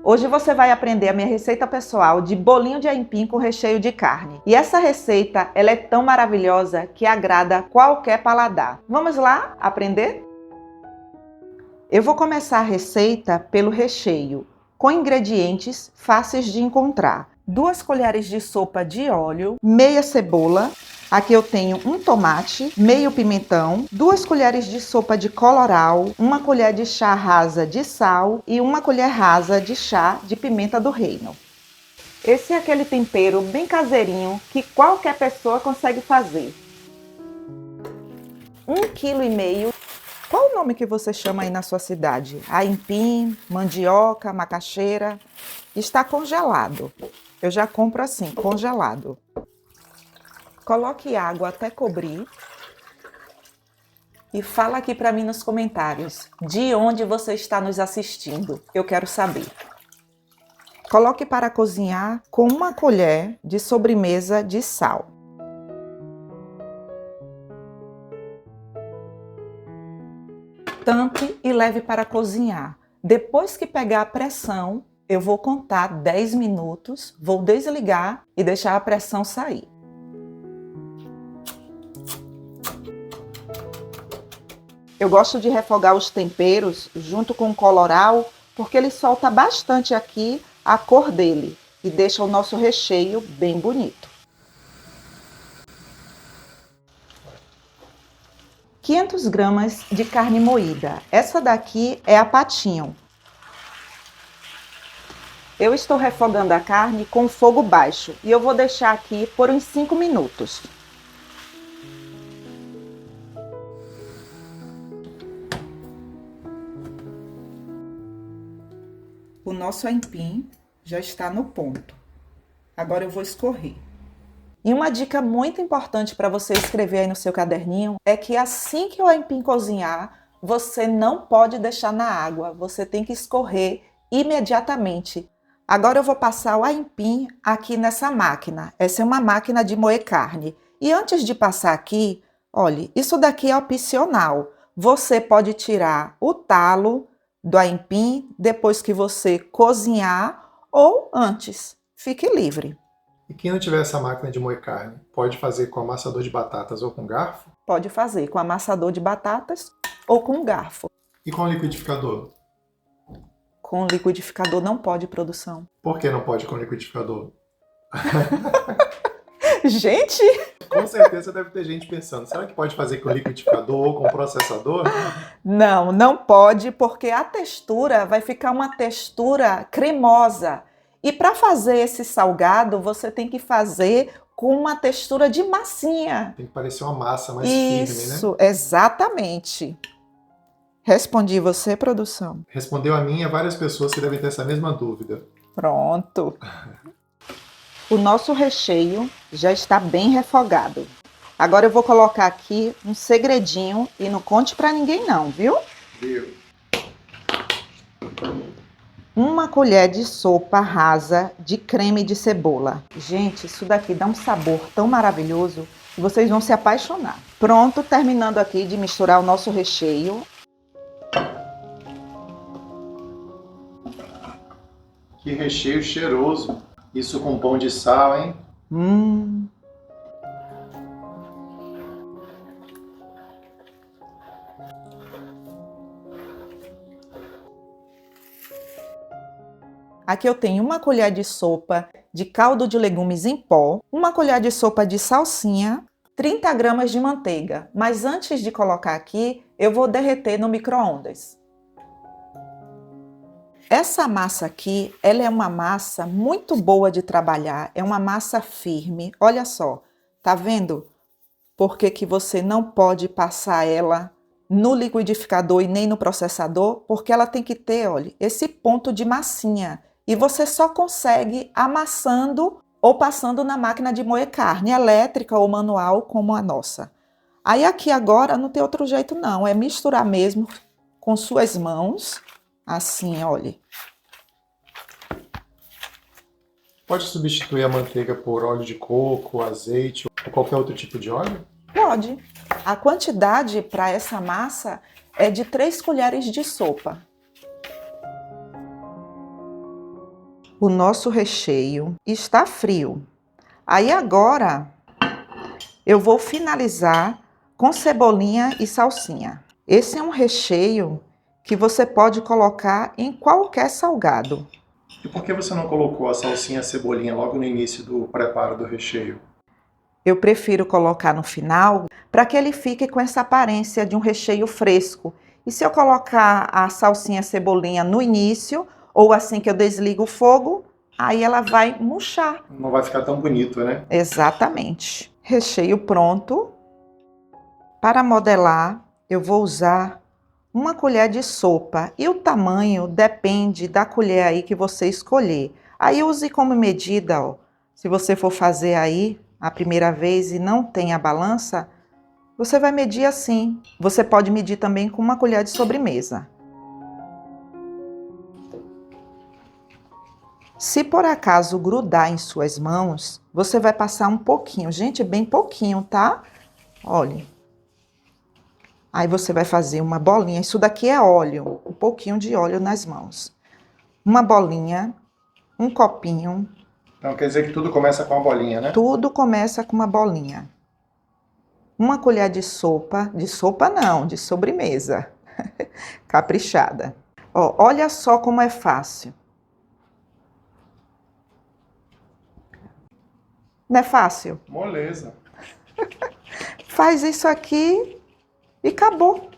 Hoje você vai aprender a minha receita pessoal de bolinho de aipim com recheio de carne. E essa receita, ela é tão maravilhosa que agrada qualquer paladar. Vamos lá aprender? Eu vou começar a receita pelo recheio, com ingredientes fáceis de encontrar. 2 colheres de sopa de óleo, meia cebola. Aqui eu tenho um tomate, meio pimentão, 2 colheres de sopa de colorau, 1 colher de chá rasa de sal e 1 colher rasa de chá de pimenta do reino. Esse é aquele tempero bem caseirinho que qualquer pessoa consegue fazer. 1,5 kg. Qual o nome que você chama aí na sua cidade? Aipim, mandioca, macaxeira? Está congelado. Eu já compro assim, congelado. Coloque água até cobrir e fala aqui para mim nos comentários de onde você está nos assistindo. Eu quero saber. Coloque para cozinhar com 1 colher de sobremesa de sal. Tampe e leve para cozinhar. Depois que pegar a pressão, eu vou contar 10 minutos, vou desligar e deixar a pressão sair. Eu gosto de refogar os temperos junto com o colorau, porque ele solta bastante aqui a cor dele e deixa o nosso recheio bem bonito. 500 gramas de carne moída. Essa daqui é a patinho. Eu estou refogando a carne com fogo baixo e eu vou deixar aqui por uns 5 minutos. O nosso aipim já está no ponto. Agora eu vou escorrer. E uma dica muito importante para você escrever aí no seu caderninho é que assim que o aipim cozinhar, você não pode deixar na água, você tem que escorrer imediatamente. Agora eu vou passar o aipim aqui nessa máquina. Essa é uma máquina de moer carne. E antes de passar aqui, olha, isso daqui é opcional. Você pode tirar o talo do aipim depois que você cozinhar ou antes. Fique livre. E quem não tiver essa máquina de moer carne, pode fazer com amassador de batatas ou com garfo? Pode fazer com amassador de batatas ou com garfo. E com liquidificador? Com liquidificador não pode, produção. Por que não pode com liquidificador? Gente! Com certeza deve ter gente pensando, será que pode fazer com liquidificador ou com processador? Não, não pode, porque a textura vai ficar uma textura cremosa. E para fazer esse salgado, você tem que fazer com uma textura de massinha. Tem que parecer uma massa mais firme, né? Isso, exatamente. Respondi você, produção? Respondeu a mim e a várias pessoas que devem ter essa mesma dúvida. Pronto. O nosso recheio já está bem refogado. Agora eu vou colocar aqui um segredinho e não conte para ninguém não, viu? Viu? 1 colher de sopa rasa de creme de cebola. Gente, isso daqui dá um sabor tão maravilhoso que vocês vão se apaixonar. Pronto, terminando aqui de misturar o nosso recheio. Que recheio cheiroso! Isso com pão de sal, hein? Aqui eu tenho 1 colher de sopa de caldo de legumes em pó, 1 colher de sopa de salsinha, 30 gramas de manteiga. Mas antes de colocar aqui, eu vou derreter no micro-ondas. Essa massa aqui, ela é uma massa muito boa de trabalhar, é uma massa firme. Olha só, tá vendo? Por que você não pode passar ela no liquidificador e nem no processador? Porque ela tem que ter, olha, esse ponto de massinha. E você só consegue amassando ou passando na máquina de moer carne, elétrica ou manual, como a nossa. Aí aqui agora não tem outro jeito não, é misturar mesmo com suas mãos, assim, olha. Pode substituir a manteiga por óleo de coco, azeite ou qualquer outro tipo de óleo? Pode. A quantidade para essa massa é de 3 colheres de sopa. O nosso recheio está frio. Aí agora eu vou finalizar com cebolinha e salsinha. Esse é um recheio que você pode colocar em qualquer salgado. E por que você não colocou a salsinha e a cebolinha logo no início do preparo do recheio? Eu prefiro colocar no final para que ele fique com essa aparência de um recheio fresco. E se eu colocar a salsinha e a cebolinha no início, ou assim que eu desligo o fogo, aí ela vai murchar. Não vai ficar tão bonito, né? Exatamente. Recheio pronto. Para modelar, eu vou usar uma colher de sopa. E o tamanho depende da colher aí que você escolher. Aí use como medida, ó. Se você for fazer aí a primeira vez e não tem a balança, você vai medir assim. Você pode medir também com uma colher de sobremesa. Se por acaso grudar em suas mãos, você vai passar um pouquinho. Gente, bem pouquinho, tá? Olha. Aí você vai fazer uma bolinha. Isso daqui é óleo, um pouquinho de óleo nas mãos. Uma bolinha, um copinho. Então quer dizer que tudo começa com a bolinha, né? Tudo começa com uma bolinha. Uma colher de sopa não, de sobremesa. Caprichada. Ó, olha só como é fácil. Não é fácil? Moleza. Faz isso aqui e acabou.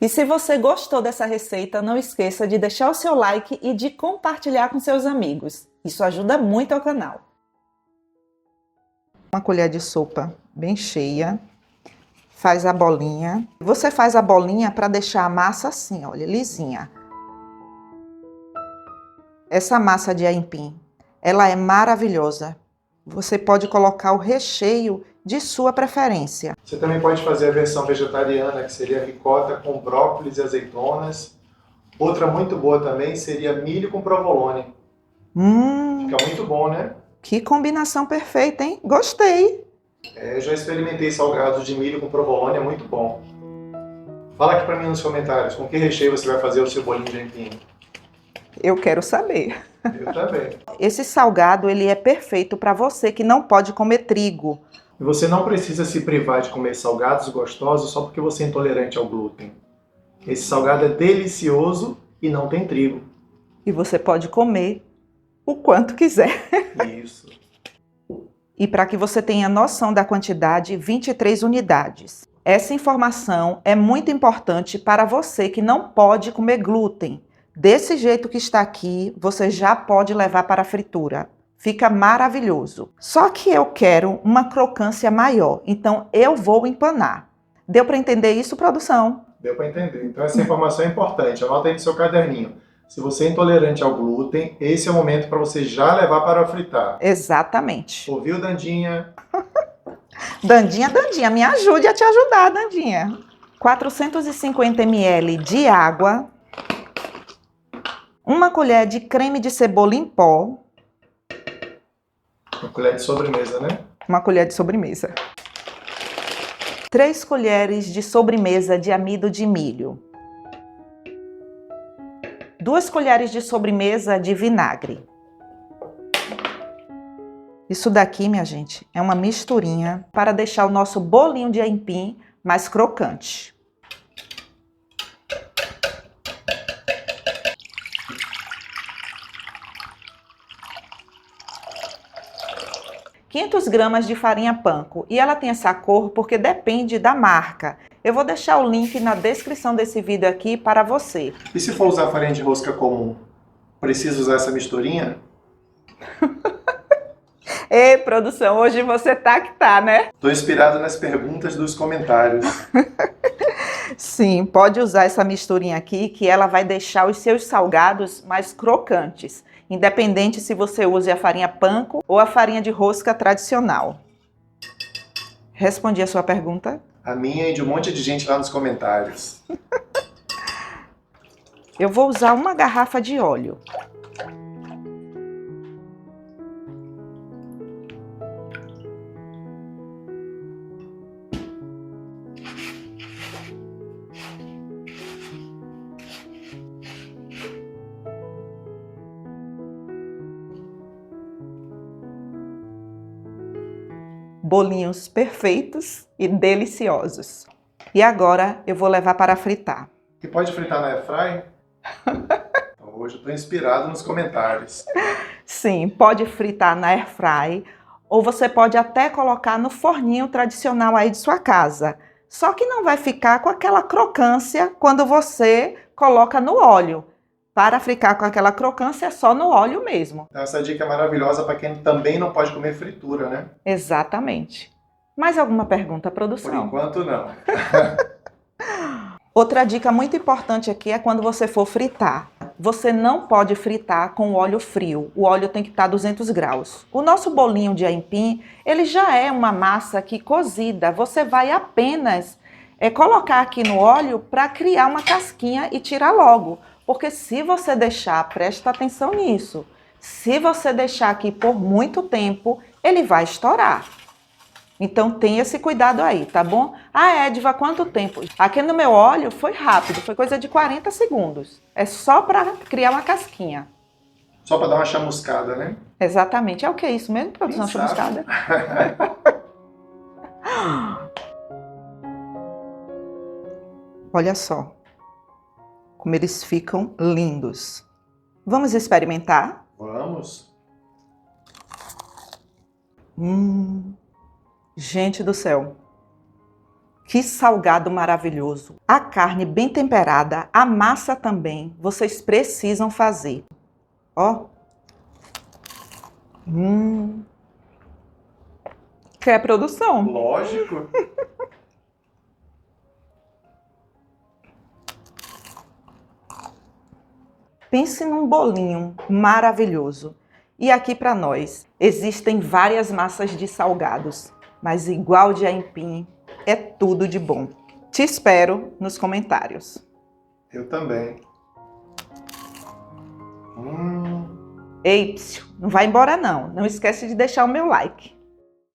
E se você gostou dessa receita, não esqueça de deixar o seu like e de compartilhar com seus amigos. Isso ajuda muito ao canal. Uma colher de sopa bem cheia. Faz a bolinha. Você faz a bolinha para deixar a massa assim, olha, lisinha. Essa massa de aipim, ela é maravilhosa. Você pode colocar o recheio de sua preferência. Você também pode fazer a versão vegetariana, que seria ricota com brócolis e azeitonas. Outra muito boa também seria milho com provolone. Fica muito bom, né? Que combinação perfeita, hein? Gostei! Eu já experimentei salgados de milho com provolone, é muito bom. Fala aqui pra mim nos comentários, com que recheio você vai fazer o seu bolinho de aipim? Eu quero saber. Eu também. Esse salgado, ele é perfeito para você que não pode comer trigo. E você não precisa se privar de comer salgados gostosos só porque você é intolerante ao glúten. Esse salgado é delicioso e não tem trigo. E você pode comer o quanto quiser. Isso. E para que você tenha noção da quantidade, 23 unidades. Essa informação é muito importante para você que não pode comer glúten. Desse jeito que está aqui, você já pode levar para a fritura. Fica maravilhoso. Só que eu quero uma crocância maior, então eu vou empanar. Deu para entender isso, produção? Deu para entender. Então essa informação é importante. Anota aí no seu caderninho. Se você é intolerante ao glúten, esse é o momento para você já levar para fritar. Exatamente. Ouviu, Dandinha? Dandinha, me ajude a te ajudar, Dandinha. 450 ml de água. Uma colher de creme de cebola em pó. Uma colher de sobremesa, né? Uma colher de sobremesa. 3 colheres de sobremesa de amido de milho. 2 colheres de sobremesa de vinagre. Isso daqui, minha gente, é uma misturinha para deixar o nosso bolinho de aipim mais crocante. ,500 gramas de farinha panko. E ela tem essa cor porque depende da marca. Eu vou deixar o link na descrição desse vídeo aqui para você. E se for usar farinha de rosca comum, precisa usar essa misturinha? Ei, produção, hoje você tá que tá, né? Tô inspirado nas perguntas dos comentários. Sim, pode usar essa misturinha aqui que ela vai deixar os seus salgados mais crocantes. Independente se você use a farinha panko ou a farinha de rosca tradicional. Respondi a sua pergunta? A minha e de um monte de gente lá nos comentários. Eu vou usar uma garrafa de óleo. bolinhos perfeitos e deliciosos. E agora eu vou levar para fritar. E pode fritar na airfryer? Então, hoje eu estou inspirado nos comentários. Sim, pode fritar na airfryer ou você pode até colocar no forninho tradicional aí de sua casa. Só que não vai ficar com aquela crocância quando você coloca no óleo. Para ficar com aquela crocância é só no óleo mesmo. Então, essa dica é maravilhosa para quem também não pode comer fritura, né? Exatamente. Mais alguma pergunta, produção? Por enquanto, não. Outra dica muito importante aqui é quando você for fritar. Você não pode fritar com óleo frio. O óleo tem que estar a 200 graus. O nosso bolinho de aipim, ele já é uma massa aqui cozida. Você vai apenas colocar aqui no óleo para criar uma casquinha e tirar logo. Porque se você deixar, presta atenção nisso, se você deixar aqui por muito tempo, ele vai estourar. Então tenha esse cuidado aí, tá bom? Ah, Ediva, quanto tempo? Aqui no meu óleo foi rápido, foi coisa de 40 segundos. É só para criar uma casquinha. Só para dar uma chamuscada, né? Exatamente. É o que é isso mesmo, produção chamuscada? Olha só como eles ficam lindos. Vamos experimentar? Vamos. Gente do céu, que salgado maravilhoso. A carne bem temperada, a massa também, vocês precisam fazer. Ó. Quer produção? Lógico. Pense num bolinho maravilhoso. E aqui para nós, existem várias massas de salgados, mas igual de aipim, é tudo de bom. Te espero nos comentários. Eu também. Ei, não vai embora não. Não esquece de deixar o meu like.